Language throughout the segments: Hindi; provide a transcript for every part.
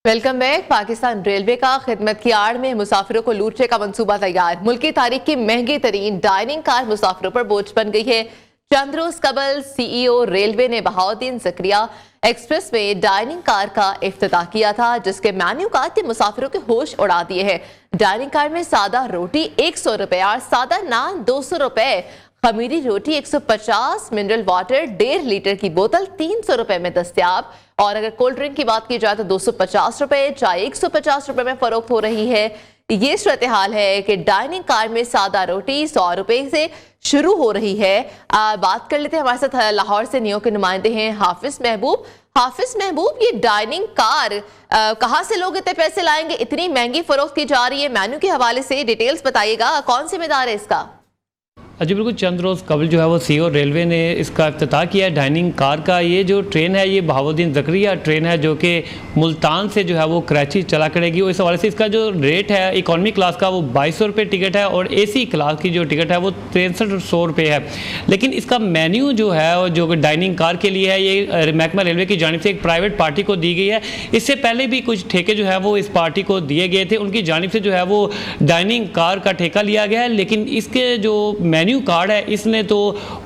Welcome back. पाकिस्तान रेलवे का खिदमत की आड़ में मुसाफिरों को लूटने का मंसूबा तैयार। मुल्क की तारीख की महंगी तरीन डाइनिंग कार मुसाफिरों पर बोझ बन गई है। चंद रोज कबल सीईओ रेलवे ने बहाउद्दीन जकरिया एक्सप्रेस में डाइनिंग कार का इफ्तिताह किया था, जिसके मेन्यू कार्ड ने मुसाफिरों के होश उड़ा दिए हैं। डाइनिंग कार में सादा रोटी 100 रुपए और सादा नान 200 रुपए, खमीरी रोटी 150, मिनरल वाटर 1.5 लीटर की बोतल 300 रुपए में दस्तयाब। और अगर कोल्ड ड्रिंक की बात की जाए तो 250 रुपए, चाय 150 रुपए में फरोख्त हो रही है। ये सूरत हाल है कि डाइनिंग कार में सादा रोटी 100 रुपए से शुरू हो रही है। बात कर लेते हैं, हमारे साथ लाहौर से नियो के नुमाइंदे हैं हाफिज महबूब। हाफिज महबूब, ये डाइनिंग कार कहाँ से लोग इतने पैसे लाएंगे? इतनी महंगी फरोख्त की जा रही है, मेन्यू के हवाले से डिटेल्स बताइएगा, कौन जिम्मेदार है इसका? जी बिल्कुल, चंद रोज़ कबल जो है वो सीईओ रेलवे ने इसका इफ्तिताह किया है डाइनिंग कार का। ये जो ट्रेन है ये बहाउद्दीन जकरिया ट्रेन है जो कि मुल्तान से जो है वो कराची चला करेगी। और इस हवाले से इसका जो रेट है इकॉनमी क्लास का वो 2200 रुपये टिकट है और एसी क्लास की जो टिकट है वो 6300 रुपये है। लेकिन इसका मेन्यू जो है जो डाइनिंग कार के लिए है ये महकमा रेलवे की जानिब से एक प्राइवेट पार्टी को दी गई है। इससे पहले भी कुछ ठेके जो है वो इस पार्टी को दिए गए थे, उनकी जानिब से जो है वो डाइनिंग कार का ठेका लिया गया है। लेकिन इसके जो मेन्यू कार्ड है इसने तो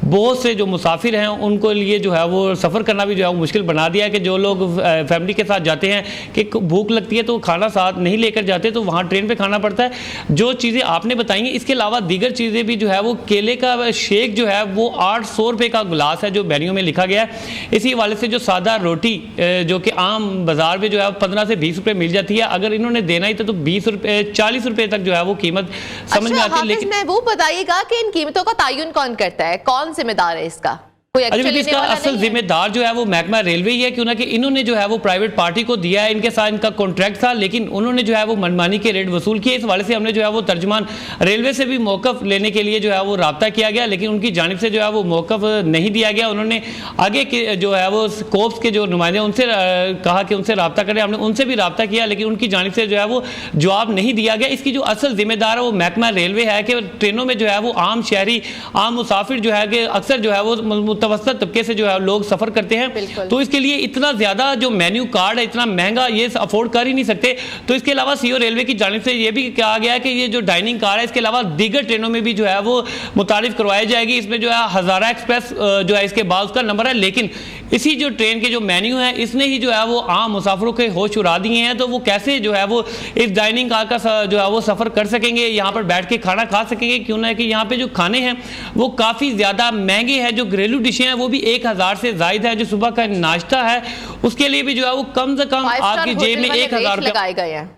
बहुत से जो मुसाफिर हैं उनको लिए जो है वो सफ़र करना भी जो है वो मुश्किल बना दिया है कि जो लोग फैमिली के साथ जाते हैं कि भूख लगती है तो खाना साथ नहीं लेकर जाते तो वहाँ ट्रेन पे खाना पड़ता है। जो चीज़ें आपने बताई हैं इसके अलावा दीगर चीज़ें भी जो है वो केले का शेक जो है वो 800 रुपये का गिलास है जो मेन्यू में लिखा गया है। इसी हवाले से जो सादा रोटी जो कि आम बाज़ार में जो है 15 से 20 रुपये मिल जाती है, अगर इन्होंने देना ही तो 20 रुपये 40 रुपये तक जो है वो कीमत समझ में आती है। लेकिन महबूब बताइएगा कि इन कीमतों का तायुन कौन करता है, कौन जिम्मेदार है इसका? इसका असल जिम्मेदार जो है वो महकमा रेलवे ही है, क्यों ना कि इन्होंने जो है वो प्राइवेट पार्टी को दिया है, इनके साथ इनका कॉन्ट्रैक्ट था, लेकिन उन्होंने जो है वो मनमानी के रेट वसूल किए। इस हवाले से हमने जो है वो तर्जमान रेलवे से भी मौकफ लेने के लिए जो है वो राब्ता किया गया, लेकिन उनकी जानिब से जो है वो मौकफ नहीं दिया गया। उन्होंने आगे के जो है वो कोप्स के जो नुमाइंदे उनसे कहा कि उनसे राब्ता करें, हमने उनसे भी राब्ता किया लेकिन उनकी जानिब से जो है वो जवाब नहीं दिया गया। इसकी जो असल जिम्मेदार है वो महकमा रेलवे है कि ट्रेनों में जो है वो आम शहरी आम मुसाफिर जो है कि अक्सर जो है वो मुतवस्सित तबके से जो है लोग सफर करते हैं, तो इसके लिए इतना ज्यादा जो मेन्यू कार्ड है इतना महंगा ये अफोर्ड कर ही नहीं सकते। तो इसके अलावा सीईओ रेलवे की जानिब से ये भी कहा गया है कि ये जो डाइनिंग कार है इसके अलावा दीगर ट्रेनों में भी जो है वो मुतारिफ करवाई जाएगी। इसमें जो है हजारा एक्सप्रेस जो है इसके बाद उसका नंबर है, लेकिन इसी जो ट्रेन के जो मेन्यू है इसने ही जो है वो आम मुसाफिरों के होश उड़ा दिए हैं। तो वो कैसे जो है वो इस डाइनिंग कार का जो है वो सफर कर सकेंगे, यहाँ पर बैठ के खाना खा सकेंगे, क्यों ना कि यहाँ पे जो खाने हैं वो काफी ज्यादा महंगे हैं। जो घरेलू डिशें हैं वो भी 1000 से ज्यादा है। जो सुबह का नाश्ता है उसके लिए भी जो है वो कम से कम आपकी जेब में 1000 रुपये लगाए गए हैं।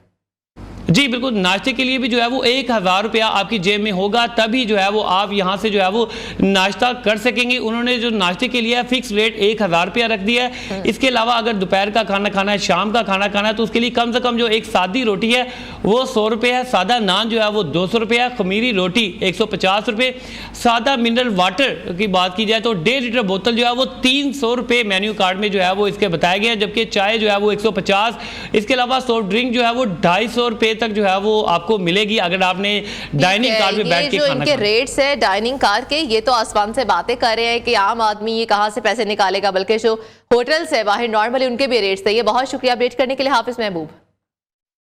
जी बिल्कुल, नाश्ते के लिए भी जो है वो 1000 रुपया आपकी जेब में होगा, तभी जो है वो आप यहाँ से जो है वो नाश्ता कर सकेंगे। उन्होंने जो नाश्ते के लिए फिक्स रेट 1000 रुपया रख दिया है। इसके अलावा अगर दोपहर का खाना खाना है, शाम का खाना खाना है, तो उसके लिए कम से कम जो एक सादी रोटी है वो 100 रुपये है, सादा नान जो है वो 200 रुपये है, खमीरी रोटी 150 रुपये, सादा मिनरल वाटर की बात की जाए तो 1.5 लीटर बोतल जो है वो 300 रुपये मेन्यू कार्ड में जो है वो इसके बताया गया है, जबकि चाय जो है वो 150। इसके अलावा सॉफ्ट ड्रिंक जो है वो 250 रुपये तक जो है वो आपको मिलेगी अगर आपने डाइनिंग कार में बैठ के खाना। इनके रेट्स है डाइनिंग कार के, ये तो आसमान से बातें कर रहे हैं कि आम आदमी ये कहां से पैसे निकालेगा, बल्कि जो होटल्स है बाहर नॉर्मली उनके भी रेट्स है। ये बहुत शुक्रिया अपडेट करने के लिए हाफिज महबूब।